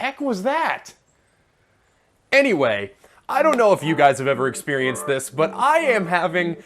heck was that? Anyway, I don't know if you guys have ever experienced this, but I am having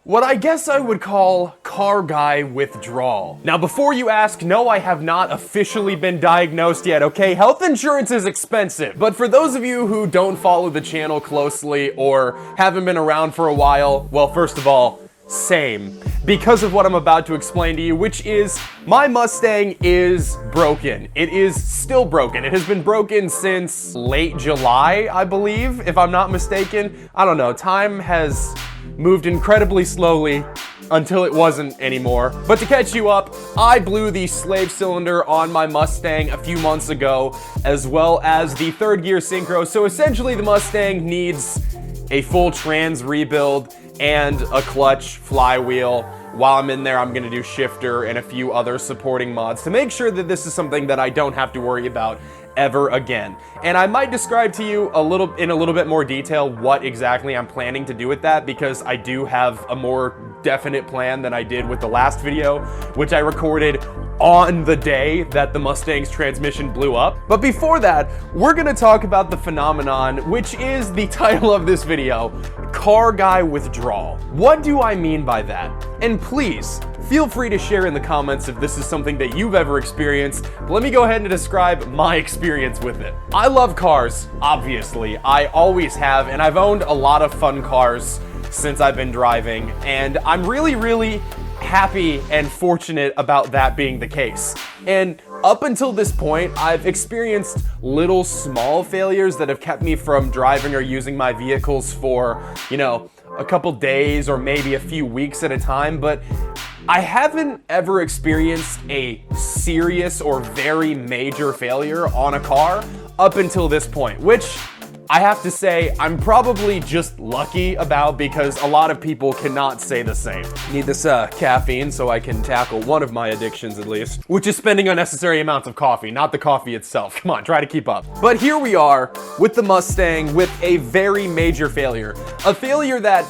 what I guess I would call car guy withdrawal. Now, before you ask, no, I have not officially been diagnosed yet, okay? Health insurance is expensive. But for those of you who don't follow the channel closely or haven't been around for a while, well, first of all, same. Because of what I'm about to explain to you, which is my Mustang is broken. It is still broken. It has been broken since late July, I believe, if I'm not mistaken. I don't know. Time has moved incredibly slowly until it wasn't anymore. But to catch you up, I blew the slave cylinder on my Mustang a few months ago, as well as the third gear synchro. So essentially the Mustang needs a full trans rebuild and a clutch, flywheel. While I'm in there, I'm gonna do shifter and a few other supporting mods to make sure that this is something that I don't have to worry about ever again. And I might describe to you in a little bit more detail what exactly I'm planning to do with that, because I do have a more definite plan than I did with the last video, which I recorded on the day that the Mustang's transmission blew up. But before that, we're gonna talk about the phenomenon, which is the title of this video, car guy withdrawal. What do I mean by that? And please, feel free to share in the comments if this is something that you've ever experienced. But let me go ahead and describe my experience with it. I love cars, obviously. I always have, and I've owned a lot of fun cars since I've been driving, and I'm really happy and fortunate about that being the case. And up until this point, I've experienced little small failures that have kept me from driving or using my vehicles for, you know, a couple days or maybe a few weeks at a time, but I haven't ever experienced a serious or very major failure on a car up until this point, which I have to say I'm probably just lucky about, because a lot of people cannot say the same. Need this caffeine so I can tackle one of my addictions at least, which is spending unnecessary amounts of coffee, not the coffee itself. Come on, try to keep up. But here we are with the Mustang with a very major failure. A failure that,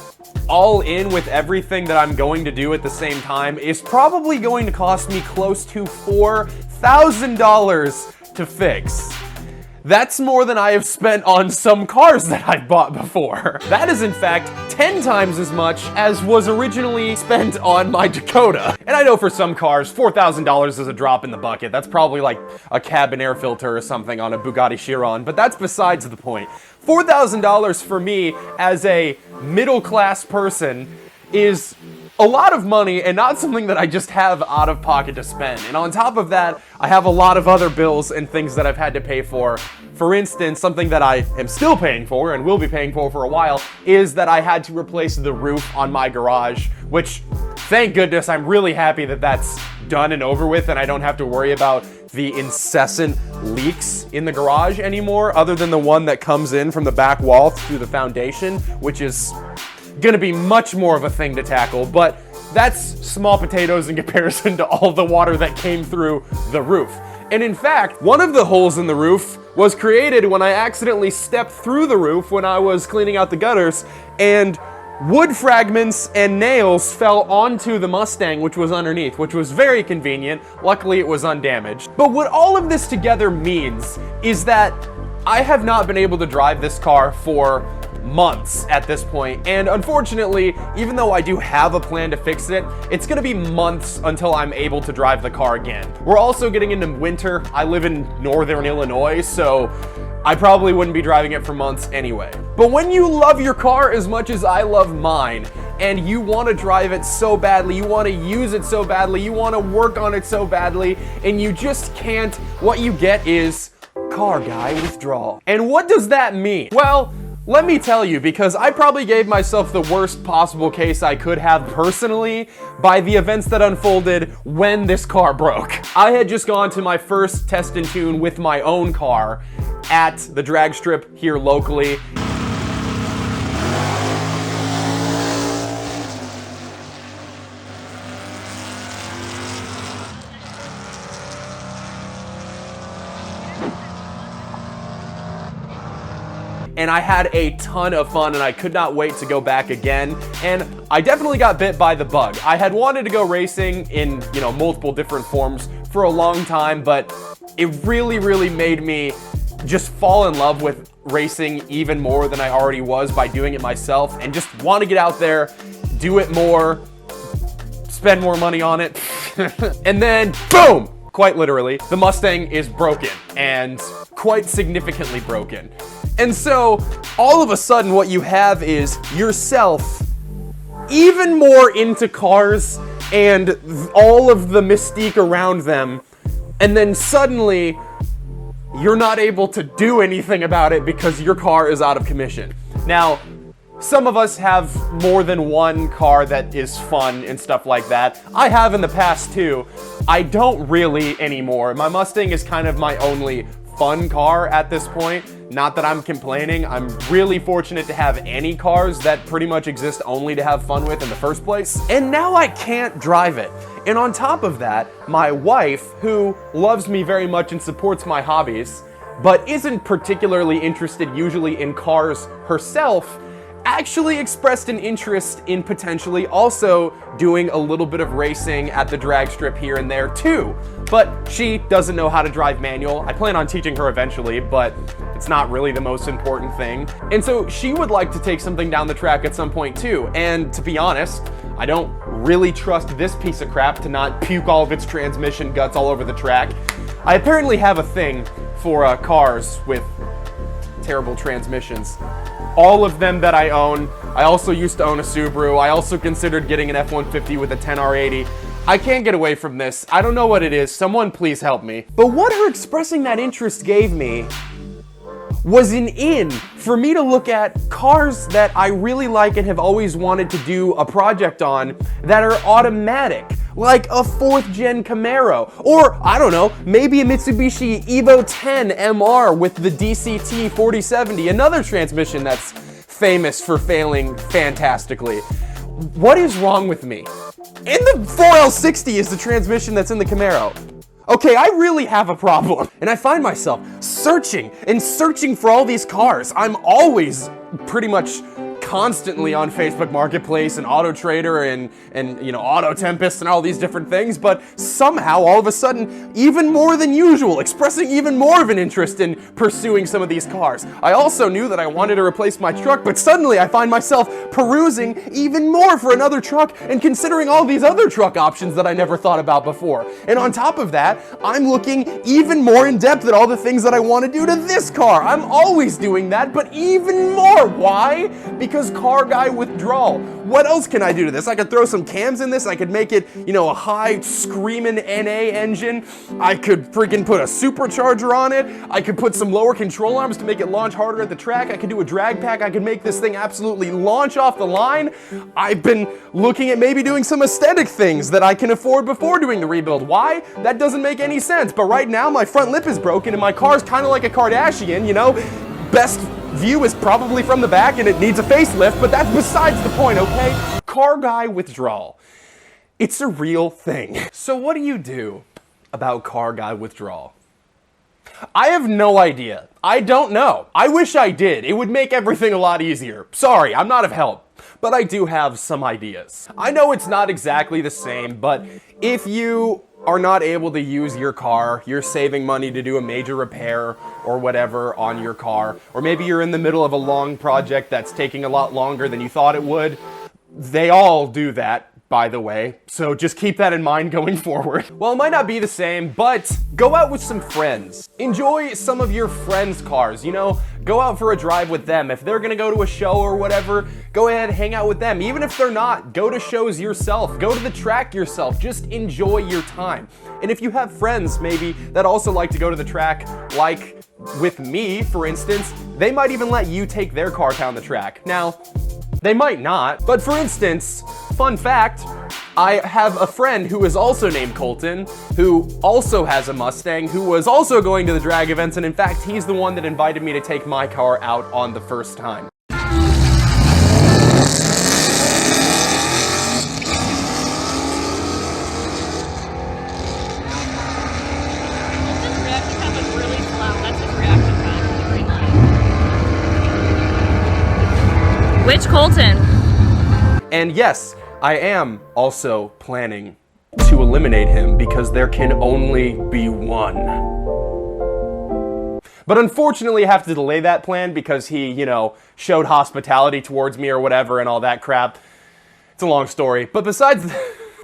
all in with everything that I'm going to do at the same time, is probably going to cost me close to $4,000 to fix. That's more than I have spent on some cars that I've bought before. That is in fact 10 times as much as was originally spent on my Dakota. And I know for some cars, $4,000 is a drop in the bucket. That's probably like a cabin air filter or something on a Bugatti Chiron, but that's besides the point. $4,000 for me as a middle-class person is a lot of money and not something that I just have out of pocket to spend. And on top of that, I have a lot of other bills and things that I've had to pay for. For instance, something that I am still paying for and will be paying for a while is that I had to replace the roof on my garage, which, thank goodness, I'm really happy that that's done and over with and I don't have to worry about the incessant leaks in the garage anymore, other than the one that comes in from the back wall through the foundation, which is gonna be much more of a thing to tackle, but that's small potatoes in comparison to all the water that came through the roof. And in fact, one of the holes in the roof was created when I accidentally stepped through the roof when I was cleaning out the gutters, and wood fragments and nails fell onto the Mustang, which was underneath, which was very convenient. Luckily, it was undamaged. But what all of this together means is that I have not been able to drive this car for months at this point, and unfortunately, even though I do have a plan to fix it, it's gonna be months until I'm able to drive the car again. We're also getting into winter. I live in northern Illinois, so I probably wouldn't be driving it for months anyway. But when you love your car as much as I love mine, and you want to drive it so badly, you want to use it so badly, you want to work on it so badly, and you just can't, what you get is car guy withdrawal. And what does that mean? Well, let me tell you, because I probably gave myself the worst possible case I could have personally by the events that unfolded when this car broke. I had just gone to my first test and tune with my own car at the drag strip here locally. And I had a ton of fun and I could not wait to go back again. And I definitely got bit by the bug. I had wanted to go racing in, multiple different forms for a long time, but it really made me just fall in love with racing even more than I already was by doing it myself, and just want to get out there, do it more, spend more money on it. And then boom, quite literally, the Mustang is broken, and quite significantly broken. And so all of a sudden what you have is yourself even more into cars and all of the mystique around them, and then suddenly you're not able to do anything about it because your car is out of commission. Now, some of us have more than one car that is fun and stuff like that. I have in the past too. I don't really anymore. My Mustang is kind of my only fun car at this point. Not that I'm complaining. I'm really fortunate to have any cars that pretty much exist only to have fun with in the first place. And now I can't drive it. And on top of that, my wife, who loves me very much and supports my hobbies, but isn't particularly interested usually in cars herself, actually expressed an interest in potentially also doing a little bit of racing at the drag strip here and there too. But she doesn't know how to drive manual. I plan on teaching her eventually, but it's not really the most important thing. And so she would like to take something down the track at some point too. And to be honest, I don't really trust this piece of crap to not puke all of its transmission guts all over the track. I apparently have a thing for cars with terrible transmissions. All of them that I own. I also used to own a Subaru. I also considered getting an F-150 with a 10R80. I can't get away from this. I don't know what it is. Someone please help me. But what her expressing that interest gave me was an in for me to look at cars that I really like and have always wanted to do a project on that are automatic, like a 4th gen Camaro, or I don't know, maybe a Mitsubishi Evo 10 MR with the DCT 4070, another transmission that's famous for failing fantastically. What is wrong with me? And the 4L60 is the transmission that's in the Camaro. Okay, I really have a problem. And I find myself searching and searching for all these cars. I'm always pretty much constantly on Facebook Marketplace and Auto Trader and you know, Auto Tempest and all these different things, but somehow all of a sudden, even more than usual, expressing even more of an interest in pursuing some of these cars. I also knew that I wanted to replace my truck, but suddenly I find myself perusing even more for another truck and considering all these other truck options that I never thought about before. And on top of that, I'm looking even more in depth at all the things that I want to do to this car. I'm always doing that, but even more. Why? Because car guy withdrawal. What else can I do to this? I could throw some cams in this. I could make it, you know, a high screaming NA engine. I could freaking put a supercharger on it. I could put some lower control arms to make it launch harder at the track. I could do a drag pack. I could make this thing absolutely launch off the line. I've been looking at maybe doing some aesthetic things that I can afford before doing the rebuild. Why? That doesn't make any sense. But right now my front lip is broken and my car's kind of like a Kardashian, you know? Best view is probably from the back and it needs a facelift, but that's besides the point, okay? Car guy withdrawal. It's a real thing. So what do you do about car guy withdrawal? I have no idea. I don't know. I wish I did. It would make everything a lot easier. Sorry, I'm not of help. But I do have some ideas. I know it's not exactly the same, but if you are not able to use your car, you're saving money to do a major repair or whatever on your car, or maybe you're in the middle of a long project that's taking a lot longer than you thought it would. They all do that, by the way, so just keep that in mind going forward. Well, it might not be the same, but go out with some friends. Enjoy some of your friends' cars, you know? Go out for a drive with them. If they're gonna go to a show or whatever, go ahead, hang out with them. Even if they're not, go to shows yourself. Go to the track yourself. Just enjoy your time. And if you have friends, maybe, that also like to go to the track, like with me, for instance, they might even let you take their car down the track. Now, they might not, but for instance, fun fact, I have a friend who is also named Colton, who also has a Mustang, who was also going to the drag events, and in fact, he's the one that invited me to take my car out on the first time. Which Colton? And yes, I am also planning to eliminate him because there can only be one. But unfortunately, I have to delay that plan because he, you know, showed hospitality towards me or whatever and all that crap. It's a long story. But besides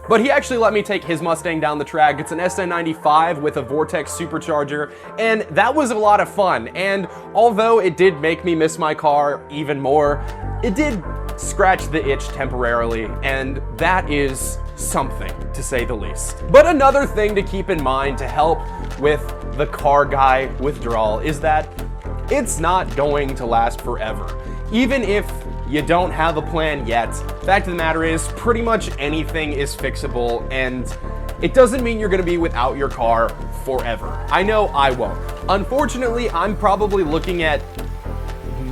but he actually let me take his Mustang down the track. It's an SN95 with a Vortex supercharger, and that was a lot of fun. And although it did make me miss my car even more, it did scratch the itch temporarily, and that is something, to say the least. But another thing to keep in mind to help with the car guy withdrawal is that it's not going to last forever. Even if you don't have a plan yet, fact of the matter is, pretty much anything is fixable, and it doesn't mean you're gonna be without your car forever. I know I won't. Unfortunately, I'm probably looking at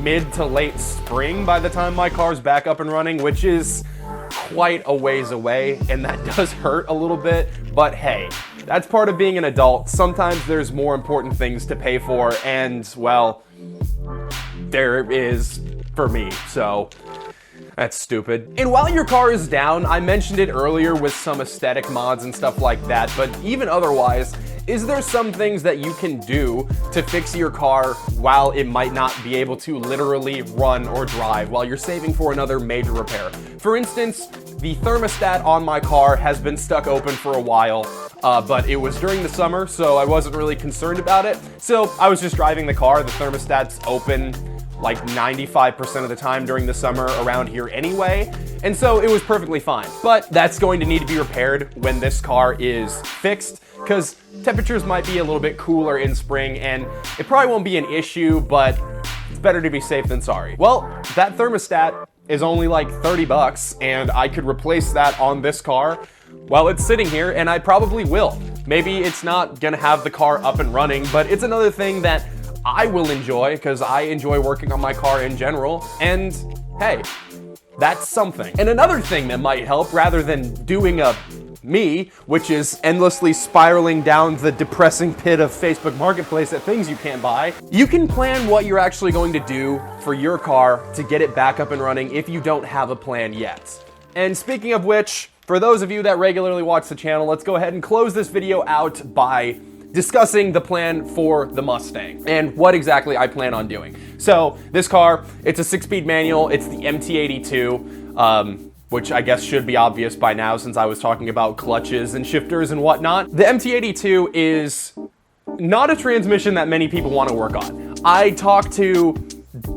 mid to late spring by the time my car's back up and running, which is quite a ways away, and that does hurt a little bit, but hey, that's part of being an adult. Sometimes there's more important things to pay for, and well, there is for me, so that's stupid. And while your car is down, I mentioned it earlier with some aesthetic mods and stuff like that, but even otherwise, is there some things that you can do to fix your car while it might not be able to literally run or drive while you're saving for another major repair? For instance, the thermostat on my car has been stuck open for a while, but it was during the summer, so I wasn't really concerned about it. So I was just driving the car, the thermostat's open like 95% of the time during the summer around here anyway, and so it was perfectly fine. But that's going to need to be repaired when this car is fixed, because temperatures might be a little bit cooler in spring, and it probably won't be an issue, but it's better to be safe than sorry. Well, that thermostat is only like 30 bucks, and I could replace that on this car while it's sitting here, and I probably will. Maybe it's not gonna have the car up and running, but it's another thing that I will enjoy because I enjoy working on my car in general, and hey, that's something. And another thing that might help, rather than doing a me, which is endlessly spiraling down the depressing pit of Facebook Marketplace at things you can't buy, you can plan what you're actually going to do for your car to get it back up and running if you don't have a plan yet. And speaking of which, for those of you that regularly watch the channel, let's go ahead and close this video out by discussing the plan for the Mustang and what exactly I plan on doing. So this car, it's a 6-speed manual. It's the MT82, which I guess should be obvious by now since I was talking about clutches and shifters and whatnot. The MT82 is not a transmission that many people want to work on. I talked to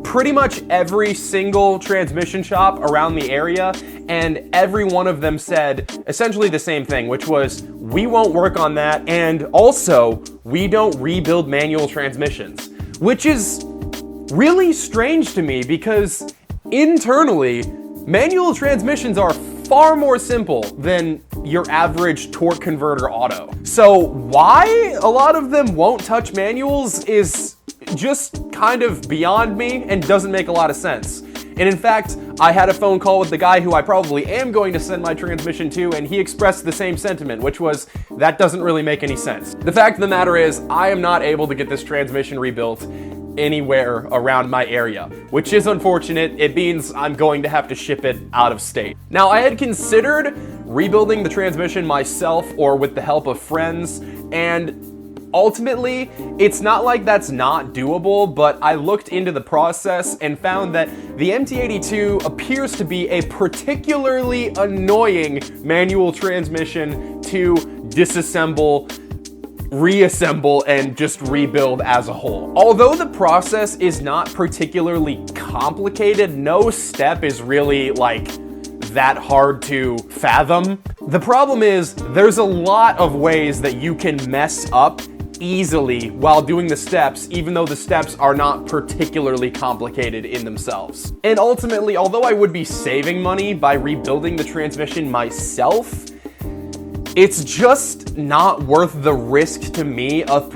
pretty much every single transmission shop around the area, and every one of them said essentially the same thing, which was, we won't work on that, and also, we don't rebuild manual transmissions. Which is really strange to me because internally, manual transmissions are far more simple than your average torque converter auto. So why a lot of them won't touch manuals is just kind of beyond me and doesn't make a lot of sense. And in fact, I had a phone call with the guy who I probably am going to send my transmission to, and he expressed the same sentiment, which was, that doesn't really make any sense. The fact of the matter is, I am not able to get this transmission rebuilt anywhere around my area, which is unfortunate. It means I'm going to have to ship it out of state. Now, I had considered rebuilding the transmission myself or with the help of friends, and ultimately, it's not like that's not doable, but I looked into the process and found that the MT82 appears to be a particularly annoying manual transmission to disassemble, reassemble, and just rebuild as a whole. Although the process is not particularly complicated, no step is really like that hard to fathom. The problem is there's a lot of ways that you can mess up easily while doing the steps, even though the steps are not particularly complicated in themselves. And ultimately, although I would be saving money by rebuilding the transmission myself, it's just not worth the risk to me of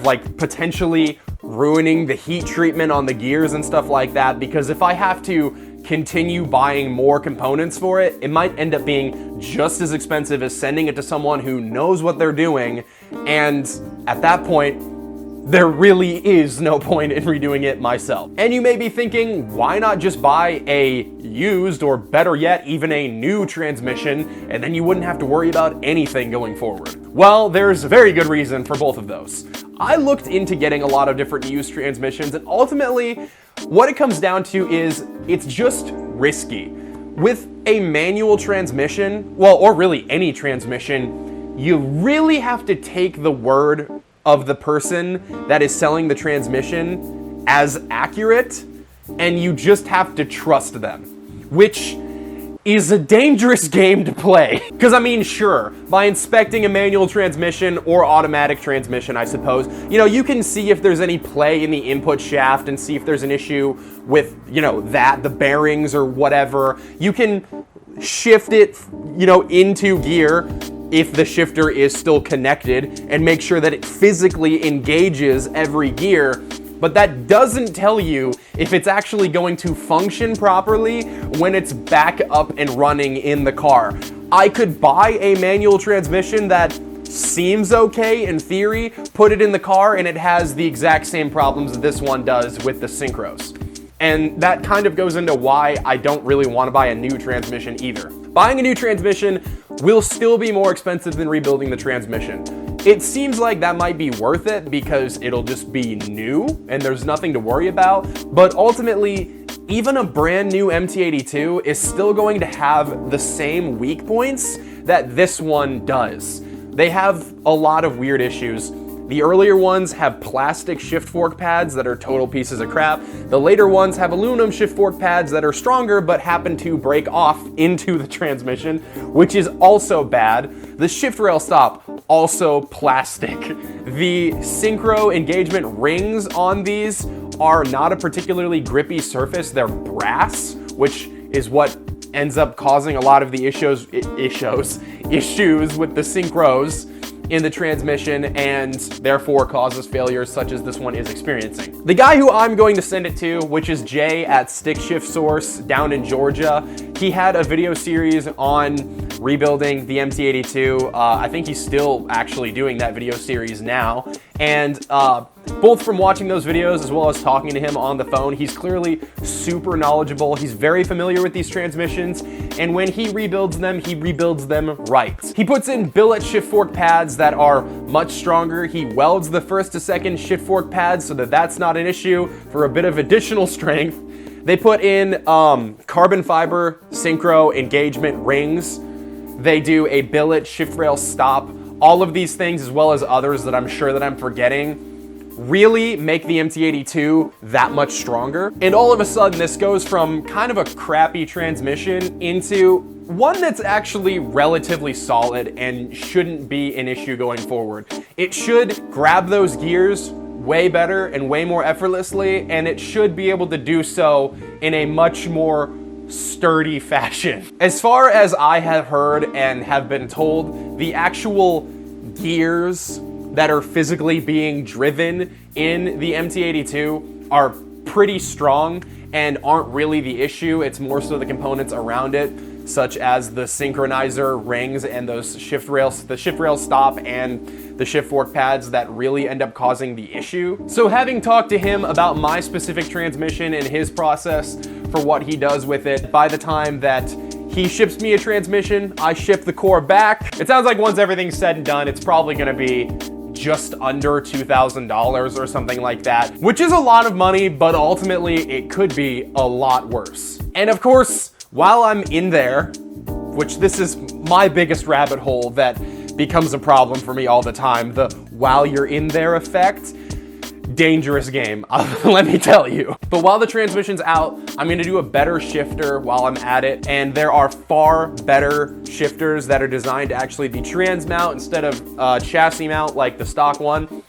like potentially ruining the heat treatment on the gears and stuff like that, because if I have to continue buying more components for it, it might end up being just as expensive as sending it to someone who knows what they're doing, and at that point, there really is no point in redoing it myself. And you may be thinking, why not just buy a used, or better yet, even a new transmission, and then you wouldn't have to worry about anything going forward? Well, there's a very good reason for both of those. I looked into getting a lot of different used transmissions, and ultimately, what it comes down to is it's just risky. With a manual transmission, well, or really any transmission, you really have to take the word of the person that is selling the transmission as accurate, and you just have to trust them, which is a dangerous game to play. Because I mean, sure, by inspecting a manual transmission or automatic transmission, I suppose, you know, you can see if there's any play in the input shaft and see if there's an issue with, you know, the bearings or whatever. You can shift it, you know, into gear if the shifter is still connected and make sure that it physically engages every gear. But that doesn't tell you if it's actually going to function properly when it's back up and running in the car. I could buy a manual transmission that seems okay in theory, put it in the car, and it has the exact same problems that this one does with the synchros. And that kind of goes into why I don't really want to buy a new transmission either. Buying a new transmission will still be more expensive than rebuilding the transmission. It seems like that might be worth it because it'll just be new and there's nothing to worry about, but ultimately, even a brand new MT82 is still going to have the same weak points that this one does. They have a lot of weird issues. The earlier ones have plastic shift fork pads that are total pieces of crap. The later ones have aluminum shift fork pads that are stronger but happen to break off into the transmission, which is also bad. The shift rail stop, also plastic. The synchro engagement rings on these are not a particularly grippy surface. They're brass, which is what ends up causing a lot of the issues with the synchros in the transmission, and therefore causes failures such as this one is experiencing. The guy who I'm going to send it to, which is Jay at Stick Shift Source down in Georgia, he had a video series on rebuilding the MT82. I think he's still actually doing that video series now. And both from watching those videos as well as talking to him on the phone, he's clearly super knowledgeable. He's very familiar with these transmissions, and when he rebuilds them right. He puts in billet shift fork pads that are much stronger. He welds the first to second shift fork pads so that that's not an issue for a bit of additional strength. They put in carbon fiber synchro engagement rings. They do a billet shift rail stop. All of these things, as well as others that I'm sure that I'm forgetting, really make the MT82 that much stronger. And all of a sudden, this goes from kind of a crappy transmission into one that's actually relatively solid and shouldn't be an issue going forward. It should grab those gears way better and way more effortlessly, and it should be able to do so in a much more sturdy fashion. As far as I have heard and have been told, the actual gears that are physically being driven in the MT82 are pretty strong and aren't really the issue. It's more so the components around it, such as the synchronizer rings and those shift rails, the shift rail stop and the shift fork pads that really end up causing the issue. So having talked to him about my specific transmission and his process for what he does with it, by the time that he ships me a transmission, I ship the core back. It sounds like once everything's said and done, it's probably gonna be just under $2,000 or something like that, which is a lot of money, but ultimately it could be a lot worse. And of course, while I'm in there, which this is my biggest rabbit hole that becomes a problem for me all the time, the while you're in there effect, dangerous game, let me tell you. But while the transmission's out, I'm gonna do a better shifter while I'm at it, and there are far better shifters that are designed to actually be trans mount instead of chassis mount like the stock one,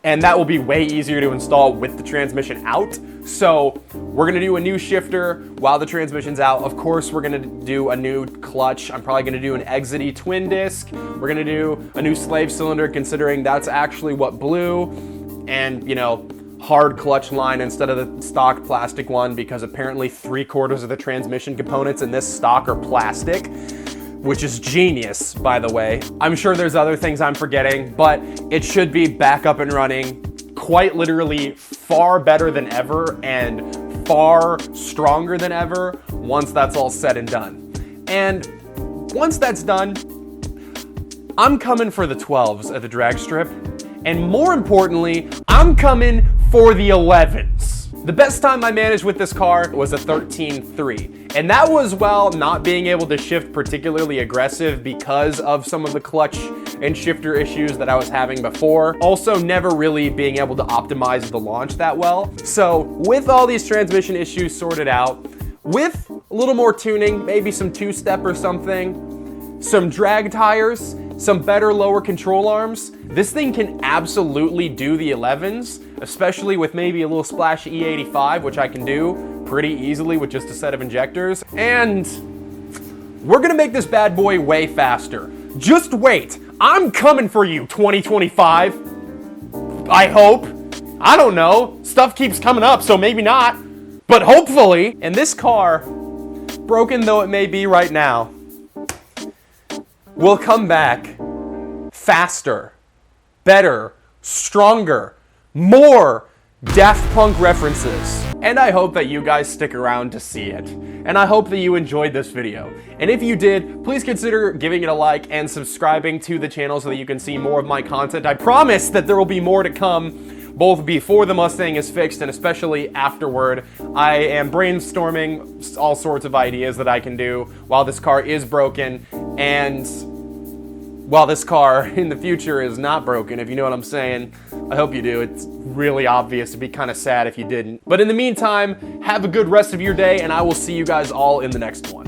and that will be way easier to install with the transmission out. So we're gonna do a new shifter while the transmission's out. Of course, we're gonna do a new clutch. I'm probably gonna do an Exity twin disc. We're gonna do a new slave cylinder, considering that's actually what blew. And, you know, hard clutch line instead of the stock plastic one, because apparently 3/4 of the transmission components in this stock are plastic, which is genius, by the way. I'm sure there's other things I'm forgetting, but it should be back up and running, quite literally far better than ever and far stronger than ever once that's all said and done. And once that's done, I'm coming for the 12s at the drag strip. And more importantly, I'm coming for the 11s. The best time I managed with this car was a 13.3. And that was while not being able to shift particularly aggressive because of some of the clutch and shifter issues that I was having before. Also, never really being able to optimize the launch that well. So with all these transmission issues sorted out, with a little more tuning, maybe some two-step or something, some drag tires, some better lower control arms, this thing can absolutely do the 11s, especially with maybe a little splash E85, which I can do pretty easily with just a set of injectors. And we're gonna make this bad boy way faster. Just wait, I'm coming for you, 2025. I hope. I don't know, stuff keeps coming up, so maybe not, but hopefully. And this car, broken though it may be right now, will come back faster, better, stronger, more Daft Punk references. And I hope that you guys stick around to see it. And I hope that you enjoyed this video. And if you did, please consider giving it a like and subscribing to the channel so that you can see more of my content. I promise that there will be more to come, both before the Mustang is fixed and especially afterward. I am brainstorming all sorts of ideas that I can do while this car is broken, and while this car in the future is not broken, if you know what I'm saying. I hope you do. It's really obvious. It'd be kind of sad if you didn't. But in the meantime, have a good rest of your day, and I will see you guys all in the next one.